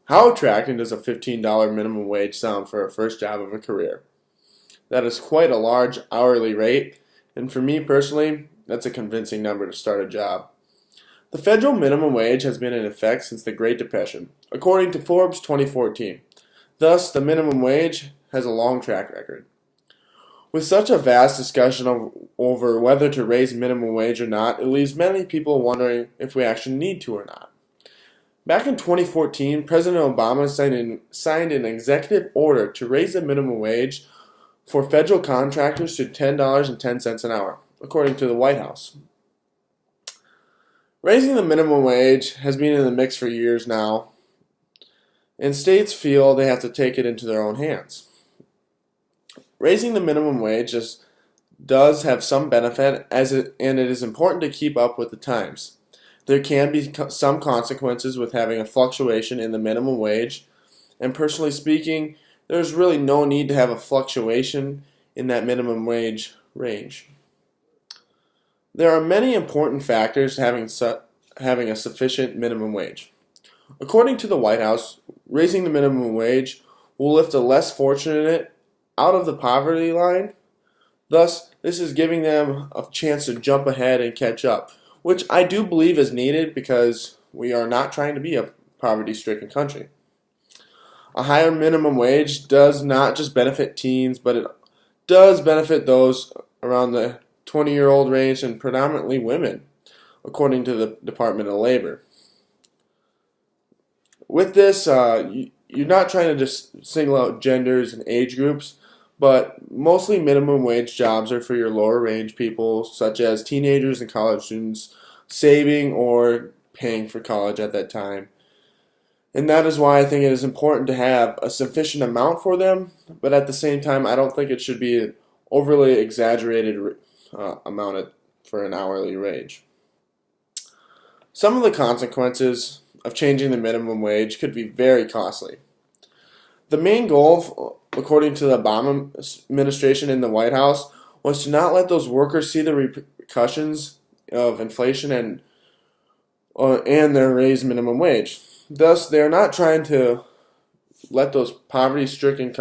How attractive does a $15 minimum wage sound for a first job of a career? That is quite a large hourly rate, and for me personally, that's a convincing number to start a job. The federal minimum wage has been in effect since the Great Depression, according to Forbes 2014. Thus, the minimum wage has a long track record. With such a vast discussion over whether to raise minimum wage or not, it leaves many people wondering if we actually need to or not. Back in 2014, President Obama signed an executive order to raise the minimum wage for federal contractors to $10.10 an hour, according to the White House. Raising the minimum wage has been in the mix for years now, and states feel they have to take it into their own hands. Raising the minimum wage does have some benefit, and it is important to keep up with the times. There can be some consequences with having a fluctuation in the minimum wage, and personally speaking, there's really no need to have a fluctuation in that minimum wage range. There are many important factors to having a sufficient minimum wage. According to the White House, raising the minimum wage will lift the less fortunate out of the poverty line. Thus, this is giving them a chance to jump ahead and catch up, which I do believe is needed because we are not trying to be a poverty-stricken country. A higher minimum wage does not just benefit teens, but it does benefit those around the 20-year-old range and predominantly women, according to the Department of Labor. With this, you're not trying to just single out genders and age groups, but mostly minimum wage jobs are for your lower range people, such as teenagers and college students saving or paying for college at that time. And that is why I think it is important to have a sufficient amount for them, but at the same time, I don't think it should be an overly exaggerated amount for an hourly wage. Some of the consequences of changing the minimum wage could be very costly. The main goal, according to the Obama administration in the White House, was to not let those workers see the repercussions of inflation and their raised minimum wage. Thus, they are not trying to let those poverty-stricken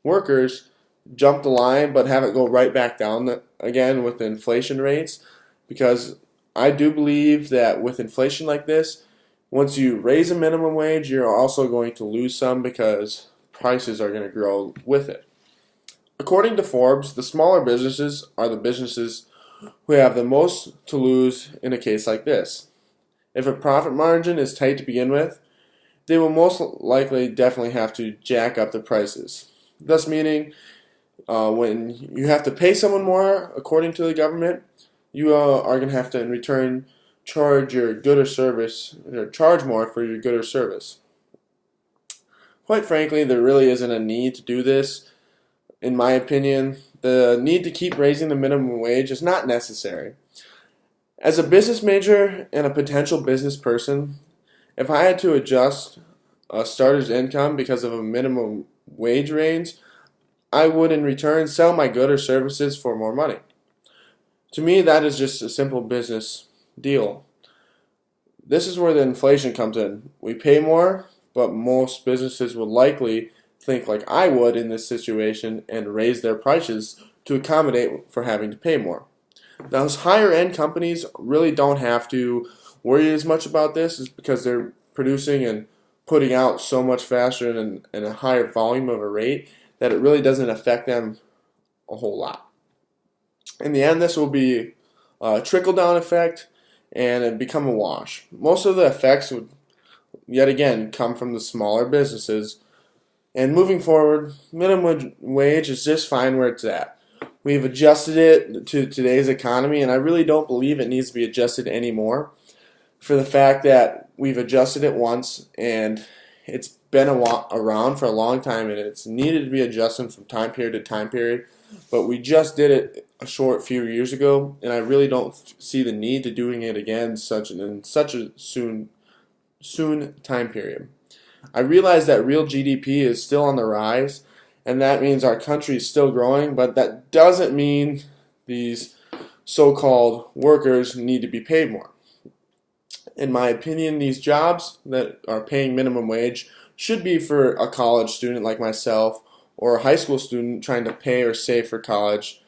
workers jump the line, but have it go right back down again with the inflation rates, because I do believe that with inflation like this, once you raise a minimum wage, you're also going to lose some because prices are going to grow with it. According to Forbes, the smaller businesses are the businesses who have the most to lose in a case like this. If a profit margin is tight to begin with, they will most likely definitely have to jack up the prices. Thus meaning, when you have to pay someone more, according to the government, you are going to have to in return charge your good or service, or charge more for your good or service. Quite frankly, there really isn't a need to do this. In my opinion, the need to keep raising the minimum wage is not necessary. As a business major and a potential business person, if I had to adjust a starter's income because of a minimum wage range, I would in return sell my good or services for more money. To me, that is just a simple business deal. This is where the inflation comes in. We pay more, but most businesses would likely think like I would in this situation and raise their prices to accommodate for having to pay more. Now, those higher end companies really don't have to worry as much about this, is because they're producing and putting out so much faster and a higher volume of a rate that it really doesn't affect them a whole lot. In the end, this will be a trickle-down effect and it become a wash. Most of the effects would, yet again, come from the smaller businesses. And moving forward, minimum wage is just fine where it's at. We've adjusted it to today's economy, and I really don't believe it needs to be adjusted anymore, for the fact that we've adjusted it once and it's been around for a long time, and it's needed to be adjusted from time period to time period. But we just did it a short few years ago, and I really don't see the need to doing it again in such a soon time period. I realize that real GDP is still on the rise, and that means our country is still growing, but that doesn't mean these so-called workers need to be paid more. In my opinion, these jobs that are paying minimum wage should be for a college student like myself or a high school student trying to pay or save for college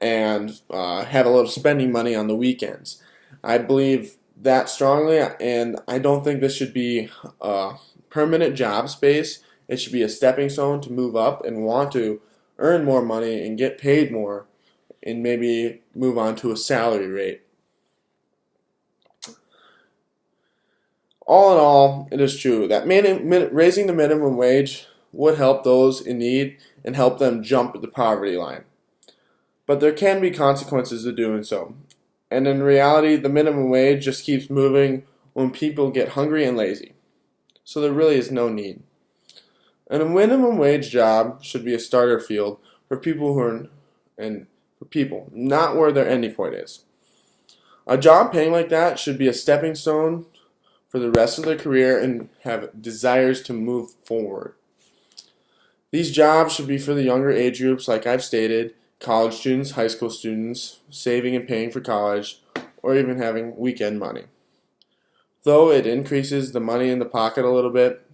and have a little spending money on the weekends. I believe that strongly, and I don't think this should be a permanent job space. It should be a stepping stone to move up and want to earn more money and get paid more and maybe move on to a salary rate. All in all, it is true that raising the minimum wage would help those in need and help them jump the poverty line. But there can be consequences to doing so. And in reality, the minimum wage just keeps moving when people get hungry and lazy. So there really is no need. And a minimum wage job should be a starter field for people not where their ending point is. A job paying like that should be a stepping stone for the rest of their career and have desires to move forward. These jobs should be for the younger age groups, like I've stated, college students, high school students, saving and paying for college, or even having weekend money. Though it increases the money in the pocket a little bit,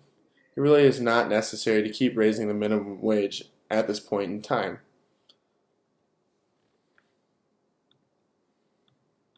it really is not necessary to keep raising the minimum wage at this point in time.